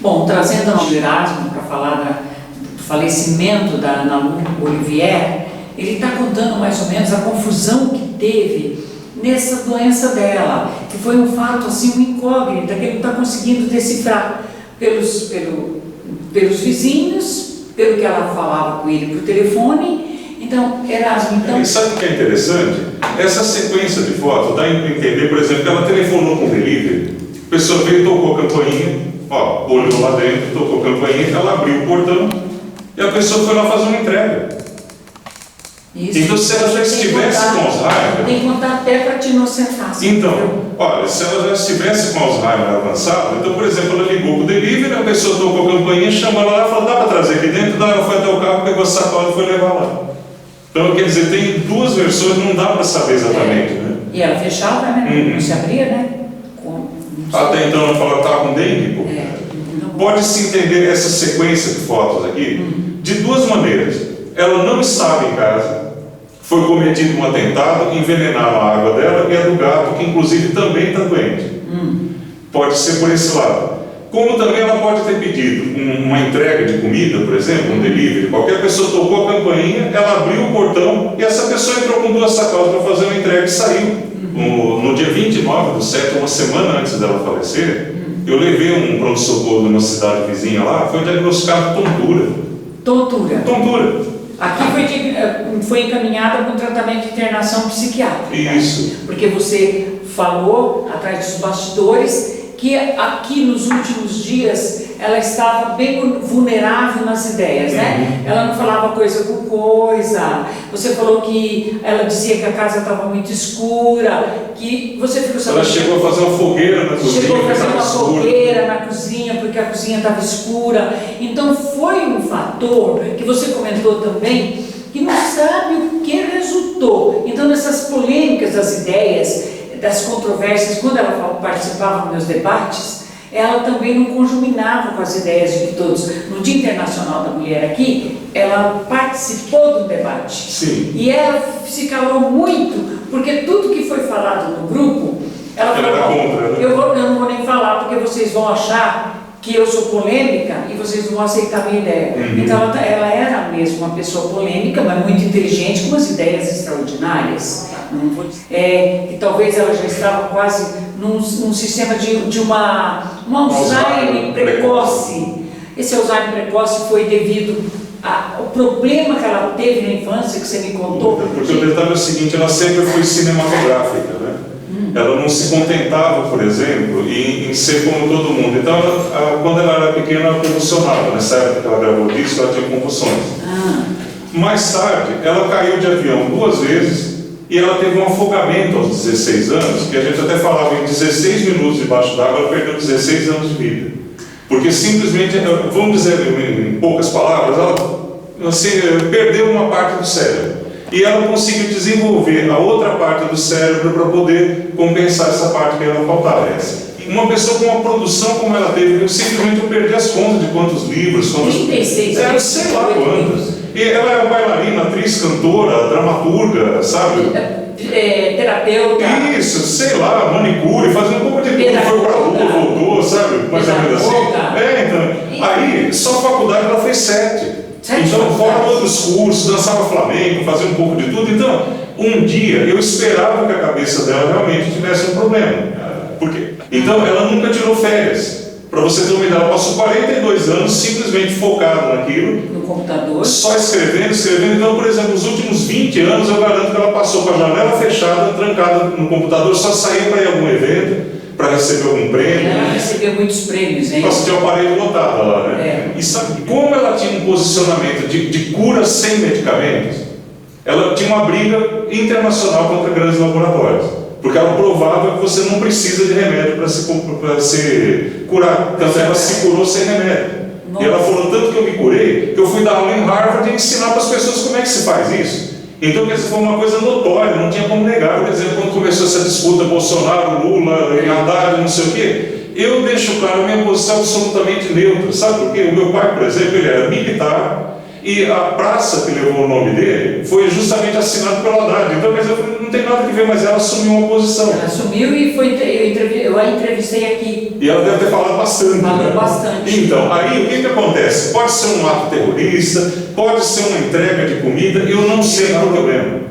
Bom, trazendo o Erasmo para falar do falecimento da Ana Lu Olivier, ele está contando mais ou menos a confusão que teve nessa doença dela, que foi um fato, assim, uma incógnita, que ele não está conseguindo decifrar pelos vizinhos, pelo que ela falava com ele por telefone. Então, Erasmo, E sabe o que é interessante? Essa sequência de fotos dá a entender, por exemplo, que ela telefonou com o delivery, a pessoa veio, tocou a campainha, olhou lá dentro, tocou a campainha, ela abriu o portão e a pessoa foi lá fazer uma entrega. isso. Então, se ela já estivesse com Alzheimer... Tem que contar até para te inocentar. Então, olha, se ela já estivesse com Alzheimer avançado, então, por exemplo, ela ligou para o delivery, a pessoa tocou a campainha, chamou ela lá e falou, dá para trazer aqui dentro? Ela foi até o carro, pegou a sacola e foi levar lá. Então, quer dizer, tem duas versões, não dá para saber exatamente, né? E ela fechava, né? Não se abria, né? Até então ela falou que estava com dengue, pô. Pode-se entender essa sequência de fotos aqui de duas maneiras. Ela não estava em casa, foi cometido um atentado, envenenaram a água dela e a do gato, que inclusive também está doente. Pode ser por esse lado. Como também ela pode ter pedido uma entrega de comida, por exemplo, um delivery. Qualquer pessoa tocou a campainha, ela abriu o portão e essa pessoa entrou com duas sacolas para fazer uma entrega e saiu. No dia 29/7, uma semana antes dela falecer, eu levei um pronto-socorro numa cidade vizinha lá, foi diagnosticado tontura. Tontura. Aqui foi encaminhada para um tratamento de internação psiquiátrica. Isso. Porque você falou, atrás dos bastidores, que aqui nos últimos dias ela estava bem vulnerável nas ideias, né? Ela não falava coisa com coisa. Você falou que ela dizia que a casa estava muito escura, que você ficou sabendo. Ela chegou a fazer uma fogueira na cozinha. Chegou a fazer uma fogueira na cozinha, porque a cozinha estava escura. Então foi um fator que você comentou também, que não sabe o que resultou. Então, nessas polêmicas das ideias, das controvérsias, quando ela participava dos meus debates, ela também não conjuminava com as ideias de todos. No Dia Internacional da Mulher aqui, ela participou do debate. Sim. E ela se calou muito, porque tudo que foi falado no grupo, ela falou, contra, né? eu não vou nem falar, porque vocês vão achar que eu sou polêmica e vocês não vão aceitar a minha ideia. Então, ela era mesmo uma pessoa polêmica, mas muito inteligente, com umas ideias extraordinárias. Que talvez ela já estava quase num sistema de uma Alzheimer precoce. Esse Alzheimer precoce foi devido ao problema que ela teve na infância, que você me contou. Porque o detalhe é o seguinte, ela sempre foi cinematográfica, né? Ela não se contentava, por exemplo, em ser como todo mundo. Então, quando ela era pequena, ela convulsionava. Nessa época que ela gravou disco, ela tinha convulsões. Mais tarde, ela caiu de avião 2 vezes e ela teve um afogamento aos 16 anos, que a gente até falava em 16 minutos debaixo d'água, ela perdeu 16 anos de vida. Porque simplesmente, vamos dizer em poucas palavras, ela assim, perdeu uma parte do cérebro. E ela conseguiu desenvolver a outra parte do cérebro para poder compensar essa parte que ela faltava. Uma pessoa com uma produção como ela teve, simplesmente eu perdi as contas de quantos livros, 36 anos, sei lá quantos. E ela era bailarina, atriz, cantora, dramaturga, sabe? Terapeuta. Isso, sei lá, manicure, fazendo um pouco de tudo, foi pra Lua, voltou, sabe? Mais ou menos assim. Então, aí, só a faculdade ela fez 7. Então, fora outros cursos, dançava flamenco, fazia um pouco de tudo. Então, um dia eu esperava que a cabeça dela realmente tivesse um problema. Por quê? Então, ela nunca tirou férias. Para você ter uma ideia, ela passou 42 anos simplesmente focada naquilo. No computador. Só escrevendo. Então, por exemplo, nos últimos 20 anos, eu garanto que ela passou com a janela fechada, trancada no computador, só saía para ir a algum evento, para receber algum prêmio. Ela recebeu muitos prêmios, hein? Nossa, tinha o aparelho lotado lá, né? E sabe como ela tinha um posicionamento de cura sem medicamentos? Ela tinha uma briga internacional contra grandes laboratórios. Porque ela provava que você não precisa de remédio para se curar. Então ela se curou sem remédio. E ela falou tanto que eu me curei, que eu fui dar aula em Harvard e ensinar para as pessoas como é que se faz isso. Então, quer dizer, foi uma coisa notória, não tinha como negar. Por exemplo, quando começou essa disputa Bolsonaro, Lula, Haddad, não sei o quê, eu deixo claro a minha posição absolutamente neutra. Sabe por quê? O meu pai, por exemplo, ele era militar e a praça que levou o nome dele foi justamente assinada pelo Haddad. Então, quer dizer, não tem nada a ver, mas ela assumiu uma posição. Ela assumiu e eu a entrevistei aqui. E ela deve ter falado bastante. Falou né? bastante. Então, aí o que acontece? Pode ser um ato terrorista, pode ser uma entrega de comida, eu não sei qual é o problema.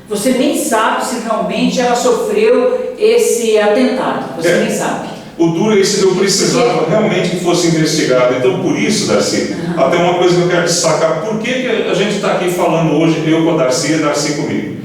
Você nem sabe se realmente ela sofreu esse atentado. Você nem sabe. O duro é isso, eu precisava realmente que fosse investigado. Então, por isso, Darcy, até uma coisa que eu quero destacar, por que a gente está aqui falando hoje, eu com a Darcy e a Darcy comigo?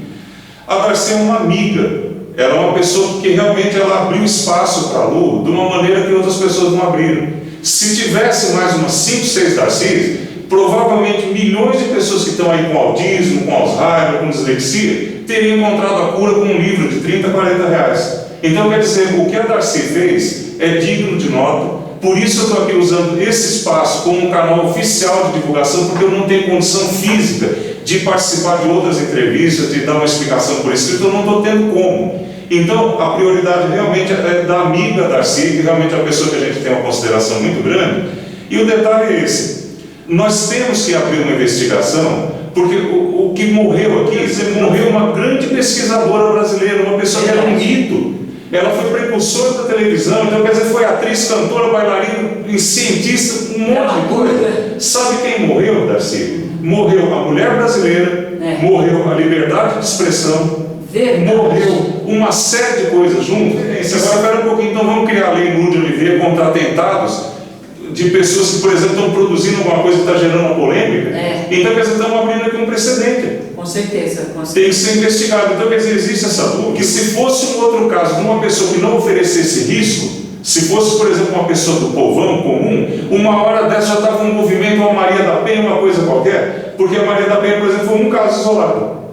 A Darcy é uma amiga, ela é uma pessoa que realmente ela abriu espaço para a Lu de uma maneira que outras pessoas não abriram. Se tivesse mais umas 5, 6 Darcys, provavelmente milhões de pessoas que estão aí com autismo, com Alzheimer, com dislexia, teriam encontrado a cura com um livro de 30, 40 reais. Então, quer dizer, o que a Darcy fez é digno de nota, por isso eu estou aqui usando esse espaço como um canal oficial de divulgação, porque eu não tenho condição física de participar de outras entrevistas, de dar uma explicação por escrito, eu não estou tendo como. Então, a prioridade realmente é da amiga Darcy, que realmente é uma pessoa que a gente tem uma consideração muito grande, e o detalhe é esse, nós temos que abrir uma investigação, porque o que morreu aqui, morreu uma grande pesquisadora brasileira, uma pessoa que era um mito. Ela foi precursora da televisão, então quer dizer, foi atriz, cantora, bailarina, cientista, um monte de coisa. Sabe quem morreu, Darcy? Morreu a mulher brasileira, morreu a liberdade de expressão, morreu uma série de coisas junto. Agora, espera um pouquinho, então vamos criar a lei Nude Oliveira contra atentados de pessoas que, por exemplo, estão produzindo alguma coisa que está gerando uma polêmica. Então, quer dizer, estamos abrindo aqui um precedente. Com certeza, com certeza. Tem que ser investigado. Então, quer dizer, existe essa dúvida que se fosse um outro caso de uma pessoa que não oferecesse risco, se fosse, por exemplo, uma pessoa do povão comum, uma hora dessa já estava um movimento, uma Maria da Penha, uma coisa qualquer, porque a Maria da Penha, por exemplo, foi um caso isolado.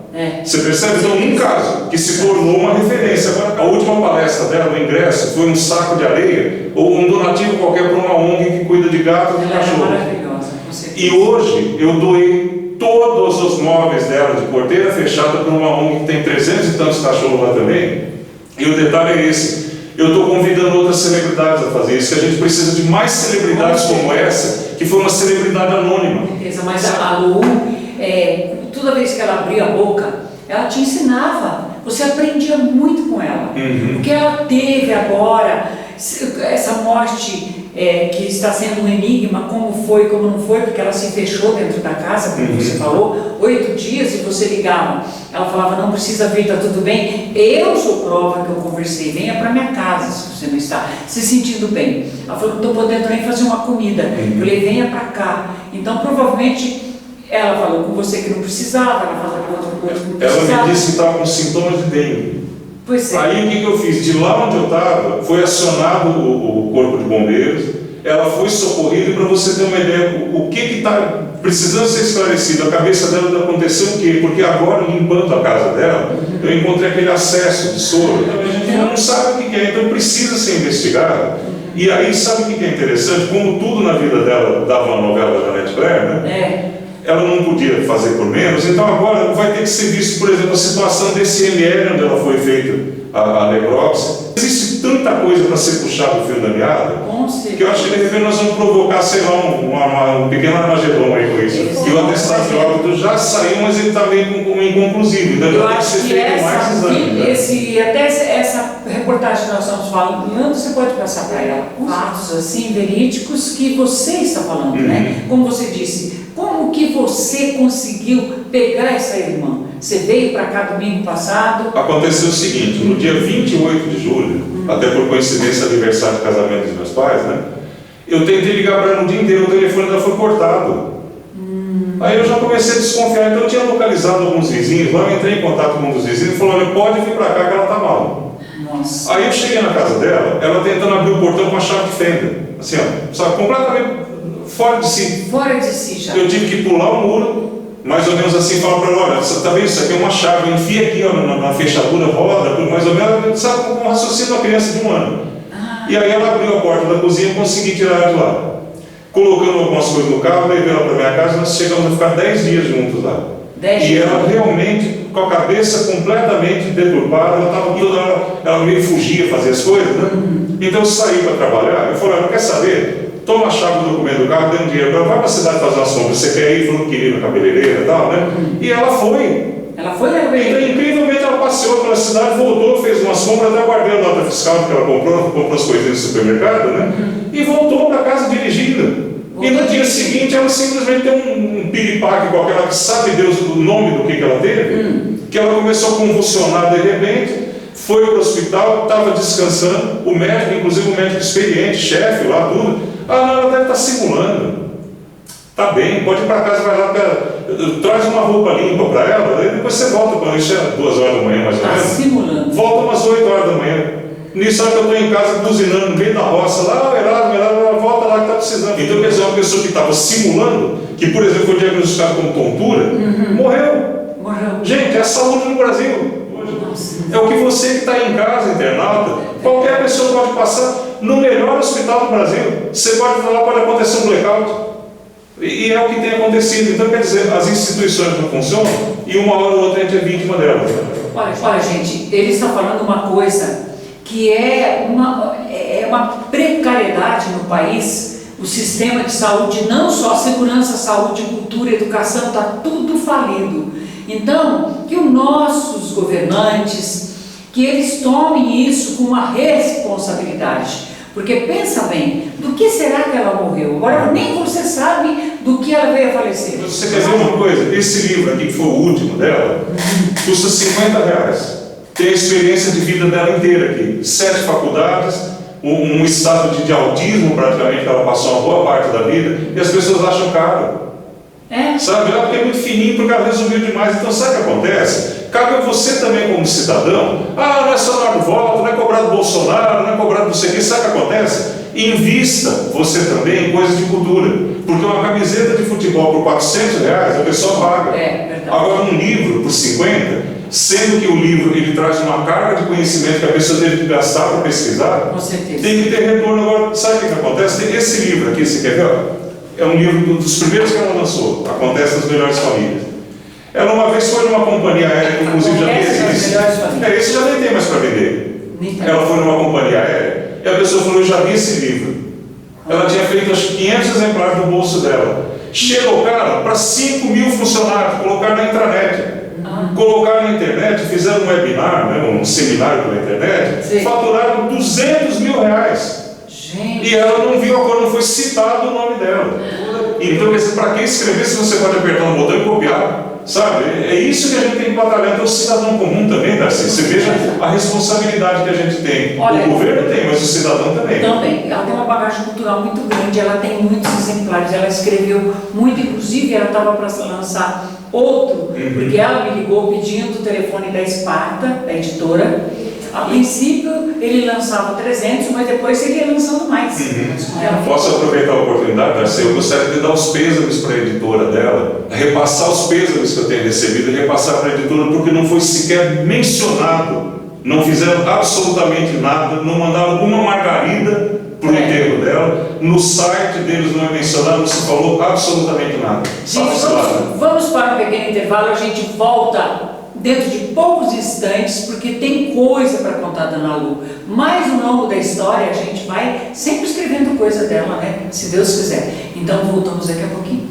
Você percebe? Então, um caso que se tornou uma referência. Agora, a última palestra dela, o ingresso, foi um saco de areia ou um donativo qualquer para uma ONG que cuida de gato e de cachorro. Maravilhosa, com certeza. E hoje eu doei todos os móveis dela de porteira fechada para uma ONG que tem 300 e tantos cachorros lá também. E o detalhe é esse: eu estou convidando outras celebridades a fazer isso, que a gente precisa de mais celebridades como essa, que foi uma celebridade anônima. Mas a Lu, toda vez que ela abria a boca, ela te ensinava, você aprendia muito com ela. Porque ela teve agora essa morte que está sendo um enigma, como foi, como não foi, porque ela se fechou dentro da casa, como você falou, 8 dias, e você ligava, ela falava, não precisa vir, está tudo bem, eu sou prova que eu conversei, venha para minha casa se você não está se sentindo bem. Ela falou, não estou podendo nem fazer uma comida, eu falei, venha para cá. Então provavelmente ela falou com você que não precisava, ela falou com outro que não precisava. Ela me disse que estava com sintomas de dengue. Pois é. Aí o que eu fiz? De lá onde eu estava, foi acionado o corpo de bombeiros, ela foi socorrida, e para você ter uma ideia, o que está precisando ser esclarecido, a cabeça dela aconteceu o quê? Porque agora, limpando a casa dela, eu encontrei aquele acesso de soro, então a gente não sabe o que é, então precisa ser investigado. E aí, sabe o que é interessante? Como tudo na vida dela dava uma novela da Janete Claire, né? Ela não podia fazer por menos, então agora vai ter que ser visto, por exemplo, a situação desse ML, onde ela foi feita a necrópsia. Existe tanta coisa para ser puxado do fio da meada, que eu acho que de repente nós vamos provocar, sei lá, um pequeno armagedon aí com isso. E o atestado de óbito já saiu, mas ele está meio inconclusivo, então já tem que ser feito mais exame. Até essa reportagem que nós estamos falando, você pode passar para ela fatos assim, verídicos, que você está falando, né? Como você disse, como que você conseguiu pegar essa irmã? Você veio para cá domingo passado? Aconteceu o seguinte, no dia 28 de julho, até por coincidência aniversário de casamento dos meus pais, né? Eu tentei ligar para ela no dia inteiro, o telefone dela foi cortado. Aí eu já comecei a desconfiar, então eu tinha localizado alguns vizinhos, lá eu entrei em contato com um dos vizinhos e falou, olha, pode vir para cá que ela está mal. Nossa. Aí eu cheguei na casa dela, ela tentando abrir o portão com a chave de fenda, assim, ó, sabe, completamente fora de si. Fora de si já. Eu tive que pular o muro, mais ou menos assim, falar para ela, olha, você está vendo, isso aqui é uma chave, enfia aqui ó, na fechadura, roda, mais ou menos, sabe, com um raciocínio de uma criança de 1 ano. E aí ela abriu a porta da cozinha e consegui tirar ela de lá. Colocando algumas coisas no carro, levei ela para minha casa, nós chegamos a ficar 10 dias juntos lá. E ela realmente, com a cabeça completamente deturpada, ela estava toda hora, ela meio fugia, fazia as coisas, né? Então eu saí para trabalhar, eu falei, quer saber? Toma a chave do documento do carro, dê um dinheiro para ela, vai para a cidade fazer umas compras, você quer ir? Falou que queria ir na cabeleireira e tal, né? E ela foi. Ela foi Então, incrivelmente, ela passeou pela cidade, voltou, fez umas compras, até guardei a nota fiscal que ela comprou as coisinhas no supermercado, né? E voltou para casa dirigindo. E no dia seguinte, ela simplesmente tem um piripaque qualquer, ela que sabe Deus o nome do que ela teve, que ela começou a convulsionar de repente, foi para o hospital, estava descansando, o médico, inclusive o médico experiente, chefe lá, tudo, não, ela deve estar simulando. Tá bem, pode ir para casa, vai lá, traz uma roupa limpa para ela, aí depois você volta para isso, é 2 horas da manhã mais ou menos. Simulando. Volta umas 8 horas da manhã. Nisso, que eu estou em casa buzinando no meio da roça, lá, ela volta lá que está precisando. Então, quer dizer, uma pessoa que estava simulando, que por exemplo foi diagnosticada com tontura, morreu. Gente, é a saúde no Brasil. É o que você que está em casa, internauta, qualquer pessoa pode passar no melhor hospital do Brasil. Você pode falar, pode acontecer um blackout. E é o que tem acontecido. Então, quer dizer, as instituições não funcionam e uma hora ou outra a gente é vítima delas. Olha, gente, eles estão falando uma coisa que é uma precariedade no país. O sistema de saúde, não só segurança, saúde, cultura, educação, está tudo falido. Então, que os nossos governantes, que eles tomem isso com uma responsabilidade. Porque pensa bem, do que será que ela morreu? Agora nem você sabe do que ela veio a falecer. Você quer ver uma coisa? Esse livro aqui, que foi o último dela, custa R$50. Tem a experiência de vida dela inteira aqui. 7 faculdades, um estado de autismo praticamente, que ela passou uma boa parte da vida, e as pessoas acham caro. Sabe? Porque é muito fininho, porque ela resumiu demais. Então, sabe o que acontece? Cabe a você também como cidadão, não é só dar voto, não é cobrar do Bolsonaro, não é cobrar do não sei o que, sabe o que acontece? Invista você também em coisas de cultura, porque uma camiseta de futebol por R$400 a pessoa paga. Agora um livro por 50, sendo que o livro ele traz uma carga de conhecimento que a pessoa teve que gastar para pesquisar, com certeza, tem que ter retorno. Agora, sabe o que acontece? Tem esse livro aqui, você quer ver? É um livro dos primeiros que ela lançou, Acontece nas Melhores Famílias. Ela uma vez foi numa companhia aérea, que inclusive já existe. Esse já nem tem mais para vender. Ela foi numa companhia aérea e a pessoa falou, eu já vi esse livro. Ela tinha feito acho que 500 exemplares no bolso dela. Chegou, cara, para 5.000 funcionários, colocaram na intranet. Colocaram na internet, fizeram um webinar, né, um seminário pela internet, faturaram R$200 mil. Gente. E ela não viu, agora não foi citado o nome dela. Então, para quem escrever, se você pode apertar um botão e copiar. Sabe? É isso que a gente tem que batalhar. Então, o cidadão comum também, Darcy, você veja a responsabilidade que a gente tem. Olha, o governo tem, mas o cidadão também. Também. Ela tem uma bagagem cultural muito grande, ela tem muitos exemplares, ela escreveu muito, inclusive ela estava para lançar outro, porque ela me ligou pedindo o telefone da Esparta, da editora. A princípio ele lançava 300, mas depois ele ia lançando mais. Posso aproveitar a oportunidade, Darcy? Eu gostaria de dar os pêsames para a editora dela, repassar os pêsames que eu tenho recebido e repassar para a editora, porque não foi sequer mencionado, não fizeram absolutamente nada, não mandaram uma margarida para o enterro dela, no site deles não é mencionado, não se falou absolutamente nada. Gente, vamos para um pequeno intervalo, a gente volta dentro de poucos instantes, porque tem coisa para contar da Ana Lu. Mais ao longo da história, a gente vai sempre escrevendo coisa dela, né? Se Deus quiser. Então, voltamos daqui a pouquinho.